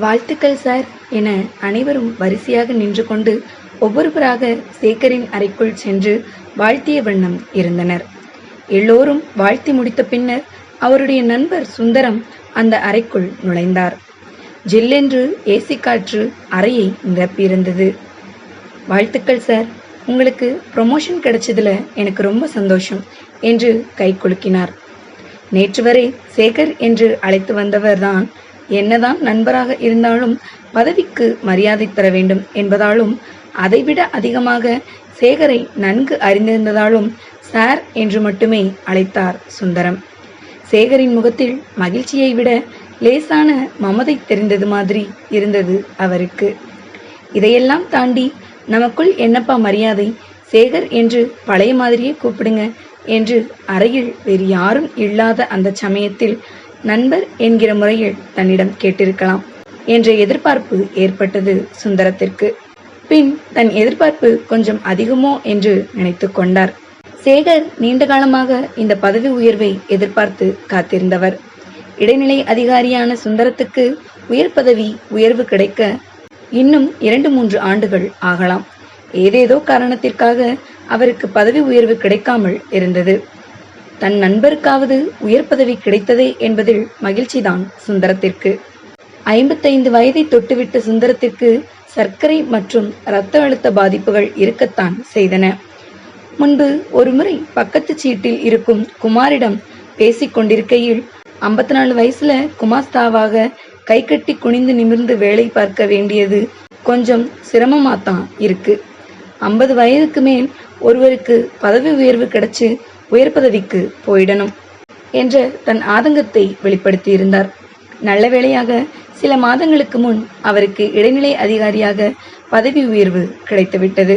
வாழ்த்துக்கள் சார் என அனைவரும் வரிசையாக நின்று கொண்டு ஒவ்வொருவராக சேகரின் அறைக்குள் சென்று வாழ்த்திய வண்ணம் இருந்தனர். எல்லோரும் வாழ்த்தி முடித்த பின்னர் அவருடைய நண்பர் சுந்தரம் அந்த அறைக்குள் நுழைந்தார். ஜில்லென்று ஏசி காற்று அறையை நிரப்பியிருந்தது. வாழ்த்துக்கள் சார், உங்களுக்கு ப்ரொமோஷன் கிடைச்சதுல எனக்கு ரொம்ப சந்தோஷம் என்று கை குலுக்கினார். நேற்று வரை சேகர் என்று அழைத்து வந்தவர்தான் என்னதான் நண்பராக இருந்தாலும் பதவிக்கு மரியாதை தர வேண்டும் என்பதாலும் அதைவிட அதிகமாக சேகரை நன்கு அறிந்திருந்ததாலும் சார் என்று மட்டுமே அழைத்தார் சுந்தரம். சேகரின் முகத்தில் மகிழ்ச்சியை விட லேசான மமதை தெரிந்தது மாதிரி இருந்தது அவருக்கு. இதையெல்லாம் தாண்டி நமக்குள் என்னப்பா மரியாதை, சேகர் என்று பழைய மாதிரியே கூப்பிடுங்க என்று அறையில் வேறு யாரும் இல்லாத அந்த சமயத்தில் நண்பர் என்கிற முறையில் தன்னிடம் கேட்டிருக்கலாம் என்ற எதிர்பார்ப்பு ஏற்பட்டது சுந்தரத்திற்கு. பின் தன் எதிர்பார்ப்பு கொஞ்சம் அதிகமோ என்று நினைத்து கொண்டார். சேகர் நீண்ட காலமாக இந்த பதவி உயர்வை எதிர்பார்த்து காத்திருந்தவர். இடைநிலை அதிகாரியான சுந்தரத்துக்கு உயர் பதவி உயர்வு கிடைக்க இன்னும் 2-3 ஆண்டுகள் ஆகலாம். ஏதேதோ காரணத்திற்காக அவருக்கு பதவி உயர்வு கிடைக்காமல் இருந்தது. தன் நண்பருக்காவது உயர் பதவி கிடைத்ததே என்பதில் மகிழ்ச்சிதான் சுந்தரத்திற்கு. 55 வயதை தொட்டுவிட்ட சுந்தரத்திற்கு சர்க்கரை மற்றும் இரத்த அழுத்த பாதிப்புகள் இருக்கத்தான் செய்தன. முன்பு ஒருமுறை பக்கத்து சீட்டில் இருக்கும் குமாரிடம் பேசிக் கொண்டிருக்கையில் 54 வயசுல குமாஸ்தாவாக கை கட்டி குனிந்து நிமிர்ந்து வேலை பார்க்க வேண்டியது கொஞ்சம் சிரமமாத்தான் இருக்கு. 50 வயதுக்கு மேல் ஒருவருக்கு பதவி உயர்வு கிடைச்சு உயர் பதவிக்கு போயிடணும் என்ற தன் ஆதங்கத்தை வெளிப்படுத்தியிருந்தார். நல்ல வேளையாக சில மாதங்களுக்கு முன் அவருக்கு இடைநிலை அதிகாரியாக பதவி உயர்வு கிடைத்துவிட்டது.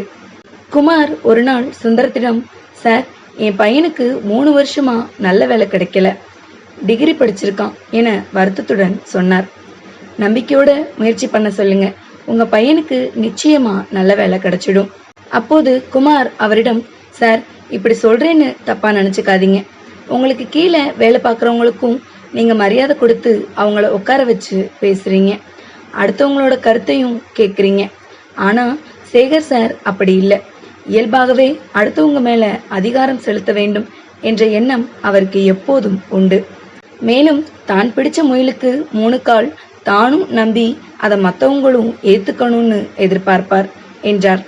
குமார் ஒரு நாள் சுந்தரத்திடம், சார், என் பையனுக்கு 3 வருஷமா நல்ல வேலை கிடைக்கல, டிகிரி படிச்சிருக்கான் என வருத்தத்துடன் சொன்னார். நம்பிக்கையோட முயற்சி பண்ண சொல்லுங்க, உங்க பையனுக்கு நிச்சயமா நல்ல வேலை கிடைச்சிடும். அப்போது குமார் அவரிடம், சார், இப்படி சொல்றேன்னு தப்பா நினைச்சுக்காதீங்க. உங்களுக்கு கீழே வேலை பார்க்குறவங்களுக்கும் நீங்க மரியாதை கொடுத்து அவங்கள உட்கார வச்சு பேசுறீங்க, அடுத்தவங்களோட கருத்தையும் கேட்குறீங்க. ஆனா சேகர் சார் அப்படி இல்லை. இயல்பாகவே அடுத்தவங்க மேல அதிகாரம் செலுத்த வேண்டும் என்ற எண்ணம் அவருக்கு எப்போதும் உண்டு. மேலும் தான் பிடிச்ச முயலுக்கு 3 கால் தானும் நம்பி அதை மற்றவங்களும் ஏத்துக்கணும்னு எதிர்பார்ப்பார் என்றார்.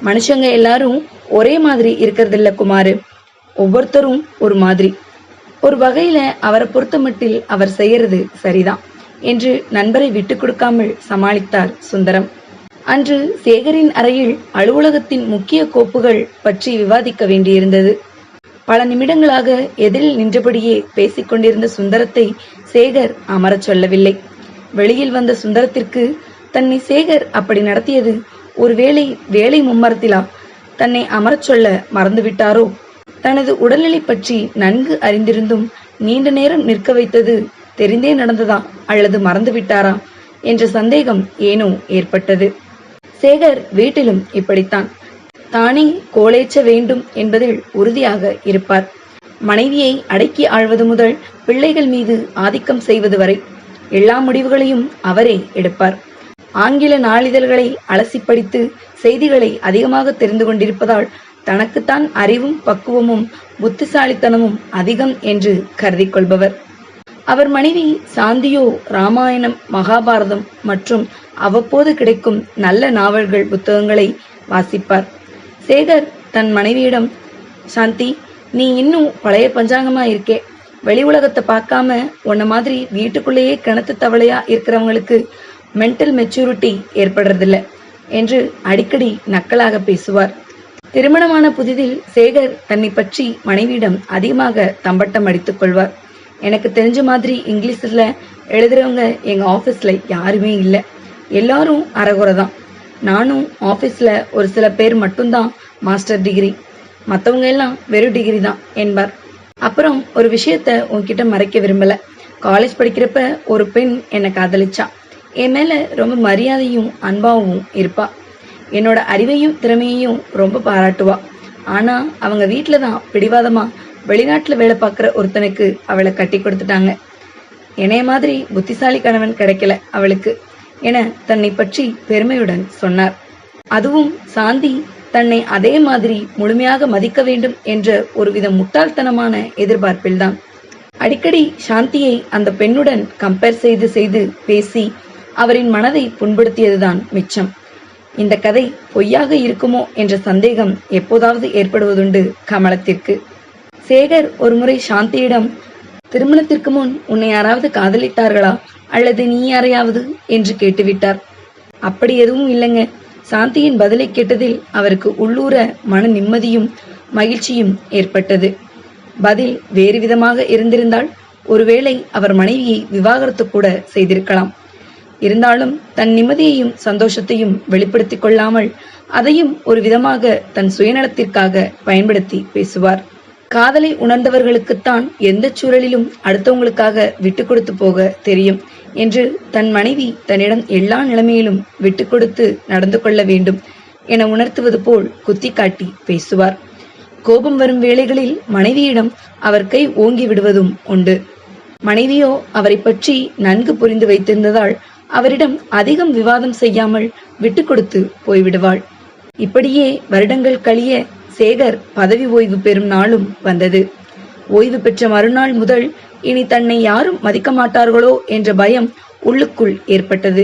மனுஷங்க எல்லாரும் ஒரே மாதிரி இருக்கிறதில்ல குமாரு, ஒவ்வொருத்தரும் ஒரு மாதிரி. ஒரு வகையில அவரை பொறுத்த மட்டில் அவர் செய்யறது சரிதான் என்று நண்பரை விட்டு கொடுக்காமல் சமாளித்தார் சுந்தரம். அன்று சேகரின் அறையில் அலுவலகத்தின் முக்கிய கோப்புகள் பற்றி விவாதிக்க வேண்டியிருந்தது. பல நிமிடங்களாக எதிரில் நின்றபடியே பேசிக்கொண்டிருந்த சுந்தரத்தை சேகர் அமரச் சொல்லவில்லை. வெளியில் வந்த சுந்தரத்திற்கு தன்னை சேகர் அப்படி நடத்தியது ஒருவேளை வேலை மும்மரத்திலா தன்னை அமரச் சொல்ல மறந்துவிட்டாரோ, தனது உடல்நிலை பற்றி நன்கு அறிந்திருந்தும் நீண்ட நேரம் நிற்க வைத்தது தெரிந்தே நடந்ததா அல்லது மறந்துவிட்டாரா என்ற சந்தேகம் ஏனோ ஏற்பட்டது. சேகர் வீட்டிலும் இப்படித்தான். தானே கோலேச்ச வேண்டும் என்பதில் உறுதியாக இருப்பார். மனைவியை அடக்கி ஆழ்வது முதல் பிள்ளைகள் மீது ஆதிக்கம் செய்வது வரை எல்லா முடிவுகளையும் அவரே எடுப்பார். ஆங்கில நாளிதழ்களை அலசி படித்து செய்திகளை அதிகமாக தெரிந்து கொண்டிருப்பதால் தனக்குத்தான் அறிவும் பக்குவமும் புத்திசாலித்தனமும் அதிகம் என்று கருதி கொள்பவர். அவர் மனைவி சாந்தியோ ராமாயணம், மகாபாரதம் மற்றும் அவ்வப்போது கிடைக்கும் நல்ல நாவல்கள் புத்தகங்களை வாசிப்பார். சேகர் தன் மனைவியிடம், சாந்தி, நீ இன்னும் பழைய பஞ்சாங்கமா இருக்கே, வெளி உலகத்தை பார்க்காம உன்ன மாதிரி வீட்டுக்குள்ளேயே கிணத்து தவளையா இருக்கிறவங்களுக்கு மென்டல் மெச்சூரிட்டி ஏற்படுறதில்ல என்று அடிக்கடி நக்கலாக பேசுவார். திருமணமான புதிதில் சேகர் தன்னை பற்றி மனைவியிடம் அதிகமாக தம்பட்டம் அடித்துக் கொள்வார். எனக்கு தெரிஞ்ச மாதிரி இங்கிலீஷில் எழுதுறவங்க எங்கள் ஆஃபீஸில் யாருமே இல்லை, எல்லாரும் அரைகுறை தான். நானும் ஆஃபீஸில் ஒரு சில பேர் மட்டும்தான் மாஸ்டர் டிகிரி, மற்றவங்க எல்லாம் வெறும் டிகிரி தான் என்பார். அப்புறம் ஒரு விஷயத்த உன்கிட்ட மறைக்க விரும்பலை. காலேஜ் படிக்கிறப்ப ஒரு பெண் என்னை காதலிச்சா. என் மேலே ரொம்ப மரியாதையும் அன்பாவும் இருப்பா. என்னோட அறிவையும் திறமையையும் ரொம்ப பாராட்டுவா. ஆனால் அவங்க வீட்டில் தான் பிடிவாதமாக வெளிநாட்டில் வேலை பார்க்குற ஒருத்தனுக்கு அவளை கட்டி கொடுத்துட்டாங்க. என்னைய மாதிரி புத்திசாலி கணவன் கிடைக்கல அவளுக்கு என தன்னை பற்றி பெருமையுடன் சொன்னார். அதுவும் சாந்தி தன்னை அதே மாதிரி முழுமையாக மதிக்க வேண்டும் என்ற ஒருவித முட்டாள்தனமான எதிர்பார்ப்பில்தான். அடிக்கடி சாந்தியை அந்த பெண்ணுடன் கம்பேர் செய்து செய்து பேசி அவரின் மனதை புண்படுத்தியதுதான் மிச்சம். இந்த கதை பொய்யாக இருக்குமோ என்ற சந்தேகம் எப்போதாவது ஏற்படுவதுண்டு கமலத்திற்கு. சேகர் ஒருமுறை சாந்தியிடம், திருமணத்திற்கு முன் உன்னை யாராவது காதலித்தார்களா அல்லது நீ யாரையாவது என்று கேட்டுவிட்டார். அப்படி எதுவும் இல்லைங்க. சாந்தியின் பதிலை கேட்டதில் அவருக்கு உள்ளூர மன நிம்மதியும் மகிழ்ச்சியும் ஏற்பட்டது. பதில் வேறு விதமாக இருந்திருந்தால் ஒருவேளை அவர் மனைவியை விவாகரத்து கூட செய்திருக்கலாம். இருந்தாலும் தன் நிம்மதியையும் சந்தோஷத்தையும் வெளிப்படுத்திக் கொள்ளாமல் அதையும் ஒரு விதமாக தன் சுயநலத்திற்காக பயன்படுத்தி பேசுவார். காதலை உணர்ந்தவர்களுக்குத்தான் எந்த சூழலிலும் அடுத்தவங்களுக்காக விட்டு கொடுத்து போக தெரியும் என்று தன் மனைவி தன்னிடம் எல்லா நிலைமையிலும் விட்டு கொடுத்து நடந்து கொள்ள வேண்டும் என உணர்த்துவது போல் குத்தி காட்டி பேசுவார். கோபம் வரும் வேளைகளில் மனைவியிடம் அவர் கை ஓங்கி விடுவதும் உண்டு. மனைவியோ அவரை பற்றி நன்கு புரிந்து வைத்திருந்ததால் அவரிடம் அதிகம் விவாதம் செய்யாமல் விட்டு கொடுத்து போய்விடுவாள். இப்படியே வருடங்கள் கழிய சேகர் பதவி ஓய்வு பெறும் நாளும் வந்தது. ஓய்வு பெற்ற மறுநாள் முதல் இனி தன்னை யாரும் மதிக்க மாட்டார்களோ என்ற பயம் உள்ளுக்குள் ஏற்பட்டது.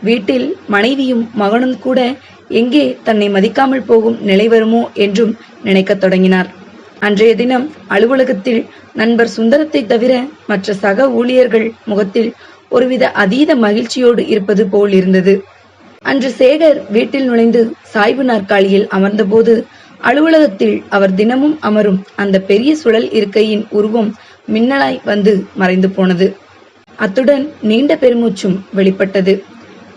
வீட்டில் மனைவியும் மகனும் கூட எங்கே தன்னை மதிக்காமல் போகும் நிலை வருமோ என்றும் நினைக்கத் தொடங்கினார். அன்றைய தினம் அலுவலகத்தில் நண்பர் சுந்தரத்தை தவிர மற்ற சக ஊழியர்கள் முகத்தில் ஒருவித அதீத மகிழ்ச்சியோடு இருப்பது போல் இருந்தது. அன்று சேகர் வீட்டில் நுழைந்து சாய்வு நாற்காலியில் அமர்ந்தபோது அலுவலகத்தில் அவர் தினமும் அமரும் அந்த பெரிய சுழல் இருக்கையின் உருவம் மின்னலாய் வந்து மறைந்து போனது. அத்துடன் நீண்ட பெருமூச்சும் வெளிப்பட்டது.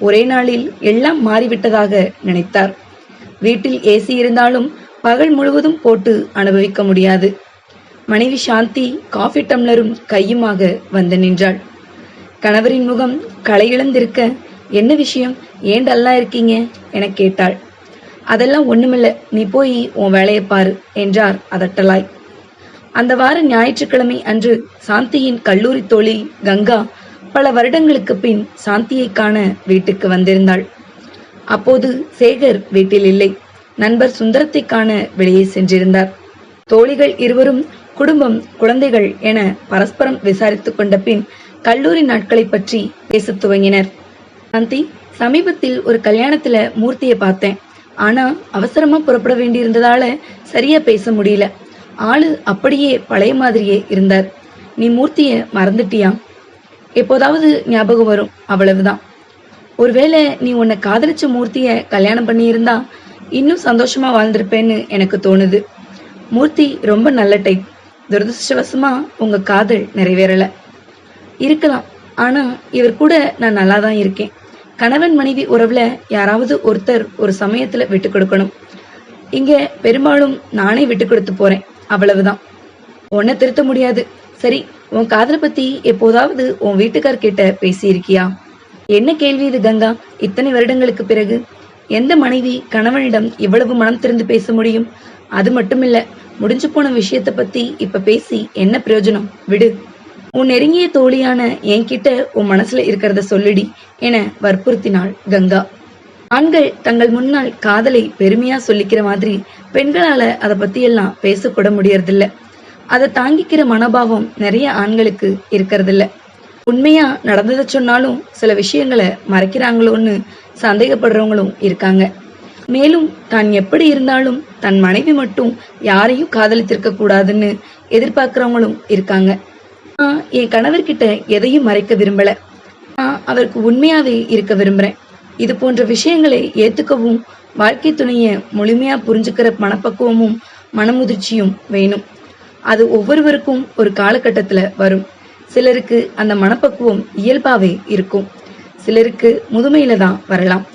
ஒரே நாளில் எல்லாம் மாறிவிட்டதாக நினைத்தார். வீட்டில் ஏசி இருந்தாலும் பகல் முழுவதும் போட்டு அனுபவிக்க முடியாது. மனைவி சாந்தி காஃபி டம்ளரும் கையுமாக வந்து நின்றாள். கணவரின் முகம் களையிழந்திருக்க, என்ன விஷயம், ஏன் டல்லா இருக்கீங்க என கேட்டாள். அதெல்லாம் ஒண்ணுமில்ல, நீ போய் உன் வேலையை பாரு என்றார் அதட்டலாய். அந்த வார ஞாயிற்றுக்கிழமை அன்று சாந்தியின் கல்லூரி தோழி கங்கா பல வருடங்களுக்கு பின் சாந்தியை காண வீட்டுக்கு வந்திருந்தாள். அப்போது சேகர் வீட்டில் இல்லை. நண்பர் சுந்தரத்தை காண வெளியே சென்றிருந்தார். தோழிகள் இருவரும் குடும்பம், குழந்தைகள் என பரஸ்பரம் விசாரித்துக் கொண்ட பின் கல்லூரி நாட்களை பற்றி பேசத் துவங்கினர். சாந்தி, சமீபத்தில் ஒரு கல்யாணத்துல மூர்த்தியை பார்த்தேன். ஆனா அவசரமா புறப்பட வேண்டியிருந்ததால சரியா பேச முடியல. ஆளு அப்படியே பழைய மாதிரியே இருந்தார். நீ மூர்த்திய மறந்துட்டியா? எப்போதாவது ஞாபகம் வரும், அவ்வளவுதான். ஒருவேளை நீ உன்னை காதலிச்ச மூர்த்திய கல்யாணம் பண்ணியிருந்தா இன்னும் சந்தோஷமா வாழ்ந்திருப்பேன்னு எனக்கு தோணுது. மூர்த்தி ரொம்ப நல்ல டைப். துரதிருஷ்டவசமா உங்க காதல் நிறைவேறல. இருக்கலாம், ஆனா இவர் கூட நான் நல்லாதான் இருக்கேன். கணவன் மனைவி உறவுல யாராவது ஒருத்தர் ஒரு சமயத்துல விட்டு கொடுக்கணும். இங்க பெரும்பாலும் நானே விட்டு கொடுத்து போறேன், அவ்வளவுதான். உன்னை திருத்த முடியாது. சரி, உன் காதலை பத்தி எப்போதாவது உன் வீட்டுக்கார்கிட்ட பேசியிருக்கியா? என்ன கேள்வி இது கங்கா? இத்தனை வருடங்களுக்கு பிறகு எந்த மனைவி கணவனிடம் இவ்வளவு மனம் திறந்து பேச முடியும்? அது மட்டுமில்ல, முடிஞ்சு போன விஷயத்த பத்தி இப்ப பேசி என்ன பிரயோஜனம்? விடு. உன் நெருங்கிய தோழியான என்கிட்ட உன் மனசுல இருக்கிறத சொல்லிடி என வற்புறுத்தினாள் கங்கா. ஆண்கள் தங்கள் முன்னால் காதலை பெருமையா சொல்லிக்கிற மாதிரி பெண்களால அதை பத்தி எல்லாம் பேசக்கூட முடியறதில்ல. அதை தாங்கிக்கிற மனோபாவம் நிறைய ஆண்களுக்கு இருக்கிறதில்ல. உண்மையா நடந்ததை சொன்னாலும் சில விஷயங்களை மறைக்கிறாங்களோன்னு சந்தேகப்படுறவங்களும் இருக்காங்க. மேலும் தான் எப்படி இருந்தாலும் தன் மனைவி மட்டும் யாரையும் காதலித்திருக்க கூடாதுன்னு எதிர்பார்க்கிறவங்களும் இருக்காங்க. என் கணவர்கிட்ட எதையும் மறைக்க விரும்பல. அவருக்கு உண்மையாவே இருக்க விரும்புறேன். இது போன்ற விஷயங்களை ஏத்துக்கவும் வாழ்க்கை துணைய முழுமையா புரிஞ்சுக்கிற மனப்பக்குவமும் மனமுதிர்ச்சியும் வேணும். அது ஒவ்வொருவருக்கும் ஒரு காலகட்டத்துல வரும். சிலருக்கு அந்த மனப்பக்குவம் இயல்பாவே இருக்கும், சிலருக்கு முதுமையில தான் வரலாம்.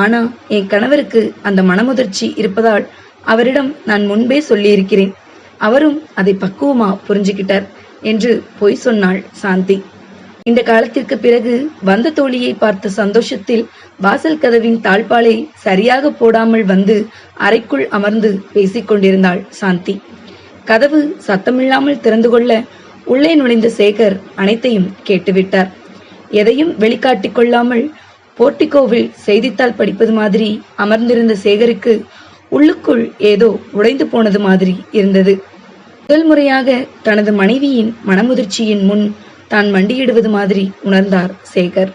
ஆனா என் கணவருக்கு அந்த மனமுதிர்ச்சி இருப்பதால் அவரிடம் நான் முன்பே சொல்லி இருக்கிறேன். அவரும் அதை பக்குவமா புரிஞ்சுக்கிட்டார் என்று பொய் சொன்னாள் சாந்தி. இந்த காலத்திற்கு பிறகு வந்த தோழியை பார்த்த சந்தோஷத்தில் வாசல் கதவின் தாழ்பாலை சரியாக போடாமல் வந்து அறைக்குள் அமர்ந்து பேசிக் கொண்டிருந்தாள் சாந்தி. கதவு சத்தமில்லாமல் திறந்து கொள்ள உள்ளே நுழைந்த சேகர் அனைத்தையும் கேட்டுவிட்டார். எதையும் வெளிக்காட்டிக் கொள்ளாமல் போர்ட்டிகோவில் செய்தித்தாள் படிப்பது மாதிரி அமர்ந்திருந்த சேகருக்கு உள்ளுக்குள் ஏதோ உடைந்து போனது மாதிரி இருந்தது. முதல் முறையாக தனது மனைவியின் மனமுதிர்ச்சியின் முன் தான் மண்டியிடுவது மாதிரி உணர்ந்தார் சேகர்.